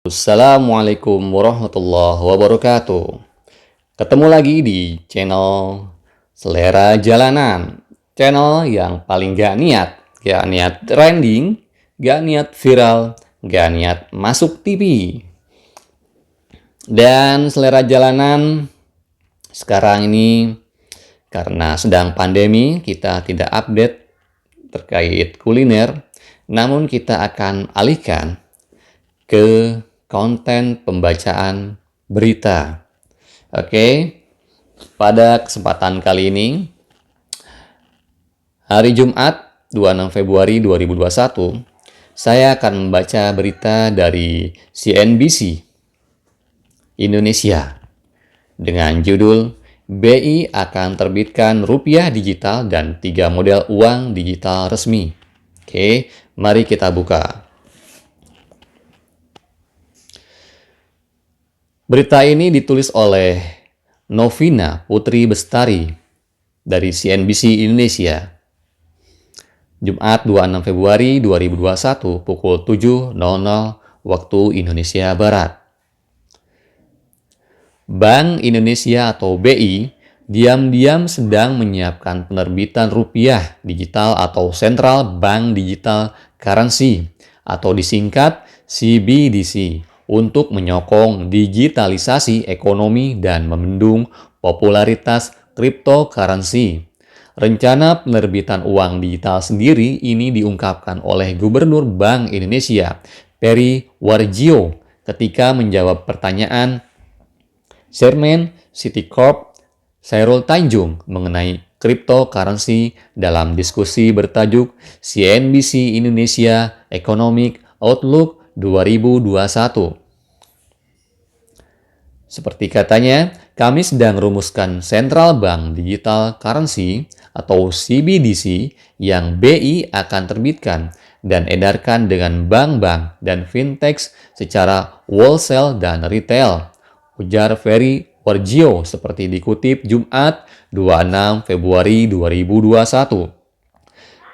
Assalamualaikum warahmatullahi wabarakatuh. Ketemu lagi di channel Selera Jalanan. Channel yang paling gak niat trending, gak niat viral, gak niat masuk TV. Dan Selera Jalanan sekarang ini karena sedang pandemi, kita tidak update terkait kuliner, namun kita akan alihkan ke konten pembacaan berita. Oke, pada kesempatan kali ini, hari Jumat 26 Februari 2021, saya akan membaca berita dari CNBC Indonesia dengan judul BI akan terbitkan rupiah digital dan 3 model uang digital resmi. Oke, mari kita buka. Berita ini ditulis oleh Novina Putri Bestari dari CNBC Indonesia. Jumat 26 Februari 2021 pukul 7.00 waktu Indonesia Barat. Bank Indonesia atau BI diam-diam sedang menyiapkan penerbitan rupiah digital atau Central Bank Digital Currency atau disingkat CBDC untuk menyokong digitalisasi ekonomi dan membendung popularitas cryptocurrency. Rencana penerbitan uang digital sendiri ini diungkapkan oleh Gubernur Bank Indonesia, Peri Warjio, ketika menjawab pertanyaan Chairman Citicorp Chairul Tanjung mengenai cryptocurrency dalam diskusi bertajuk CNBC Indonesia Economic Outlook 2021. Seperti katanya, kami sedang rumuskan Central Bank Digital Currency atau CBDC yang BI akan terbitkan dan edarkan dengan bank-bank dan fintech secara wholesale dan retail, ujar Ferry Warjio seperti dikutip Jumat 26 Februari 2021.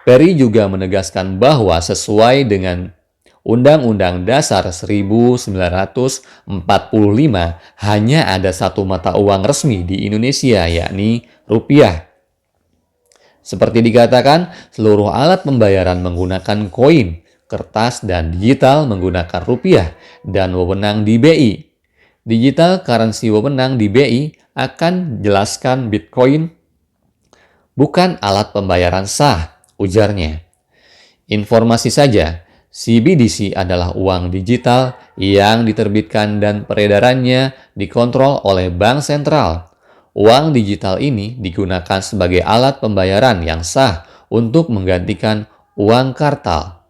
Ferry juga menegaskan bahwa sesuai dengan Undang-Undang Dasar 1945, hanya ada satu mata uang resmi di Indonesia, yakni rupiah. Seperti dikatakan, seluruh alat pembayaran menggunakan koin, kertas, dan digital menggunakan rupiah dan wewenang di BI. Digital currency wewenang di BI akan jelaskan Bitcoin bukan alat pembayaran sah, ujarnya. Informasi saja, CBDC adalah uang digital yang diterbitkan dan peredarannya dikontrol oleh bank sentral. Uang digital ini digunakan sebagai alat pembayaran yang sah untuk menggantikan uang kartal.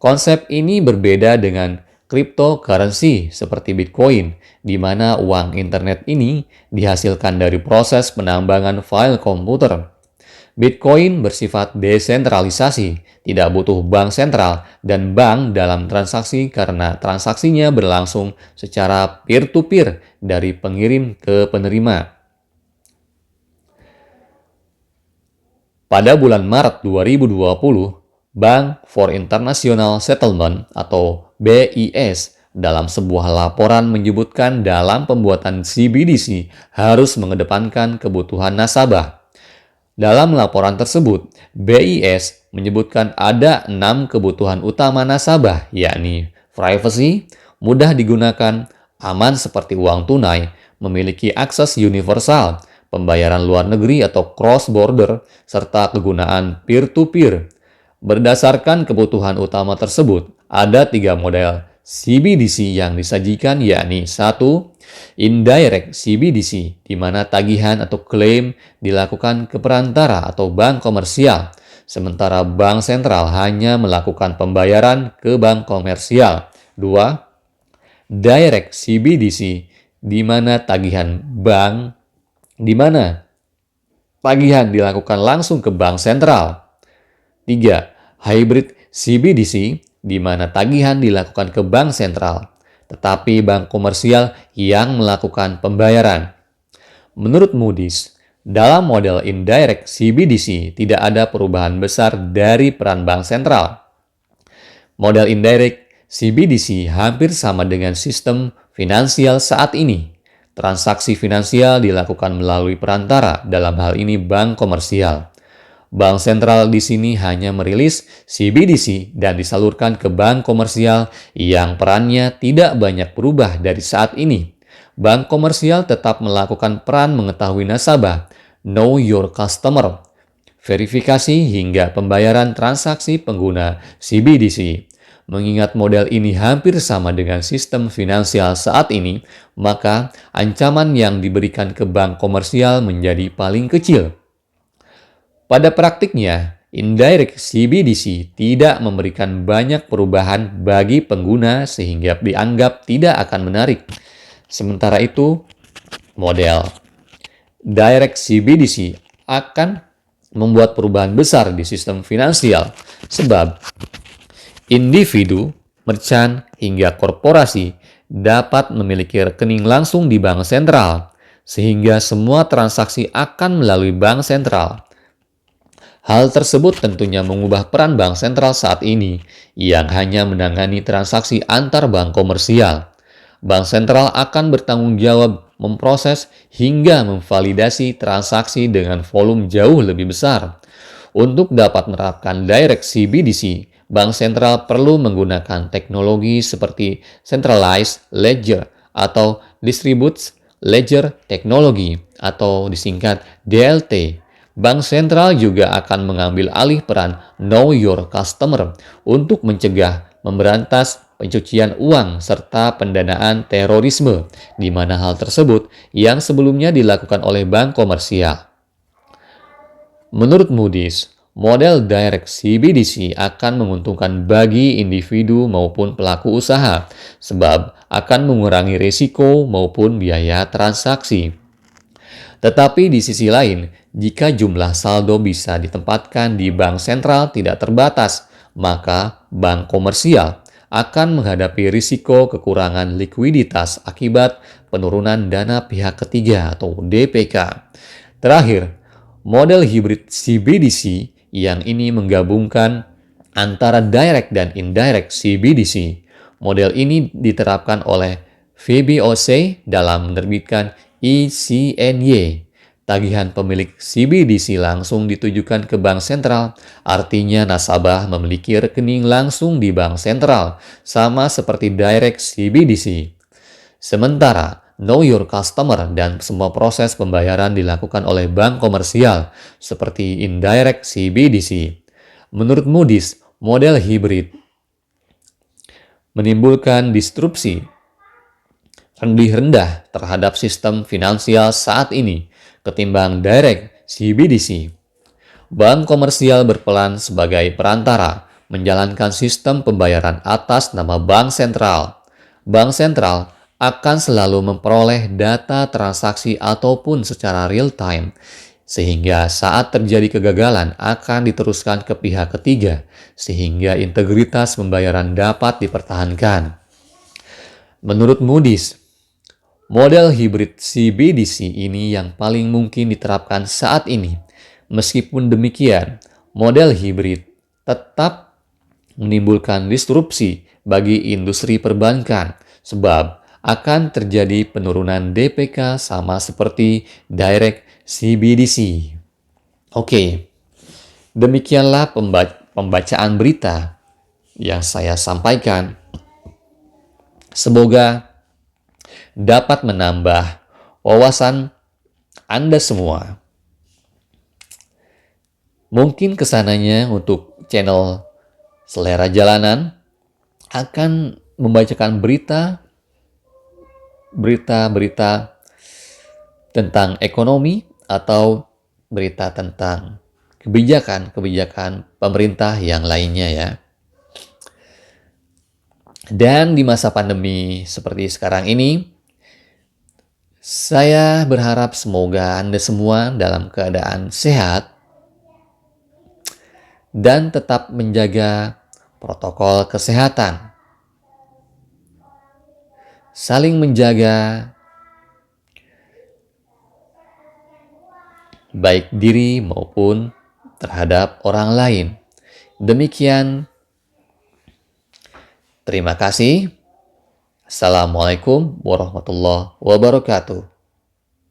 Konsep ini berbeda dengan cryptocurrency seperti Bitcoin, di mana uang internet ini dihasilkan dari proses penambangan file komputer. Bitcoin bersifat desentralisasi, tidak butuh bank sentral dan bank dalam transaksi karena transaksinya berlangsung secara peer-to-peer dari pengirim ke penerima. Pada bulan Maret 2020, Bank for International Settlement atau BIS dalam sebuah laporan menyebutkan dalam pembuatan CBDC harus mengedepankan kebutuhan nasabah. Dalam laporan tersebut, BIS menyebutkan ada 6 kebutuhan utama nasabah, yakni privacy, mudah digunakan, aman seperti uang tunai, memiliki akses universal, pembayaran luar negeri atau cross-border, serta kegunaan peer-to-peer. Berdasarkan kebutuhan utama tersebut, ada 3 model CBDC yang disajikan, yakni 1. Indirect CBDC, di mana tagihan atau klaim dilakukan ke perantara atau bank komersial, sementara bank sentral hanya melakukan pembayaran ke bank komersial. 2. Direct CBDC, di mana tagihan dilakukan langsung ke bank sentral. 3. Hybrid CBDC, di mana tagihan dilakukan ke bank sentral, tetapi bank komersial yang melakukan pembayaran. Menurut Moody's, dalam model indirect CBDC tidak ada perubahan besar dari peran bank sentral. Model indirect CBDC hampir sama dengan sistem finansial saat ini. Transaksi finansial dilakukan melalui perantara, dalam hal ini bank komersial. Bank sentral di sini hanya merilis CBDC dan disalurkan ke bank komersial yang perannya tidak banyak berubah dari saat ini. Bank komersial tetap melakukan peran mengetahui nasabah, know your customer, verifikasi hingga pembayaran transaksi pengguna CBDC. Mengingat model ini hampir sama dengan sistem finansial saat ini, maka ancaman yang diberikan ke bank komersial menjadi paling kecil. Pada praktiknya, indirect CBDC tidak memberikan banyak perubahan bagi pengguna sehingga dianggap tidak akan menarik. Sementara itu, model direct CBDC akan membuat perubahan besar di sistem finansial sebab individu, merchant, hingga korporasi dapat memiliki rekening langsung di bank sentral, sehingga semua transaksi akan melalui bank sentral. Hal tersebut tentunya mengubah peran bank sentral saat ini, yang hanya menangani transaksi antar bank komersial. Bank sentral akan bertanggung jawab memproses hingga memvalidasi transaksi dengan volume jauh lebih besar. Untuk dapat menerapkan direct CBDC, bank sentral perlu menggunakan teknologi seperti Centralized Ledger atau Distributed Ledger Technology atau disingkat DLT. Bank sentral juga akan mengambil alih peran Know Your Customer untuk mencegah, memberantas pencucian uang serta pendanaan terorisme, di mana hal tersebut yang sebelumnya dilakukan oleh bank komersial. Menurut Moody's, model direct CBDC akan menguntungkan bagi individu maupun pelaku usaha, sebab akan mengurangi risiko maupun biaya transaksi. Tetapi di sisi lain, jika jumlah saldo bisa ditempatkan di bank sentral tidak terbatas, maka bank komersial akan menghadapi risiko kekurangan likuiditas akibat penurunan dana pihak ketiga atau DPK. Terakhir, model hybrid CBDC yang ini menggabungkan antara direct dan indirect CBDC. Model ini diterapkan oleh VBOC dalam menerbitkan ECNY. Tagihan pemilik CBDC langsung ditujukan ke bank sentral, artinya nasabah memiliki rekening langsung di bank sentral, sama seperti direct CBDC. Sementara, Know Your Customer dan semua proses pembayaran dilakukan oleh bank komersial, seperti indirect CBDC. Menurut Moody's, model hibrid menimbulkan disrupsi lebih rendah terhadap sistem finansial saat ini ketimbang direct CBDC. Bank komersial berperan sebagai perantara, menjalankan sistem pembayaran atas nama bank sentral. Bank sentral akan selalu memperoleh data transaksi ataupun secara real-time, sehingga saat terjadi kegagalan akan diteruskan ke pihak ketiga, sehingga integritas pembayaran dapat dipertahankan. Menurut Moody's, model hibrid CBDC ini yang paling mungkin diterapkan saat ini. Meskipun demikian, model hibrid tetap menimbulkan disrupsi bagi industri perbankan, sebab akan terjadi penurunan DPK sama seperti direct CBDC. Oke, demikianlah pembacaan berita yang saya sampaikan. Semoga dapat menambah wawasan Anda semua. Mungkin kesananya untuk channel Selera Jalanan akan membacakan berita-berita tentang ekonomi atau berita tentang kebijakan pemerintah yang lainnya ya. Dan di masa pandemi seperti sekarang ini, saya berharap semoga Anda semua dalam keadaan sehat dan tetap menjaga protokol kesehatan. Saling menjaga baik diri maupun terhadap orang lain. Demikian. Terima kasih. Assalamualaikum warahmatullahi wabarakatuh.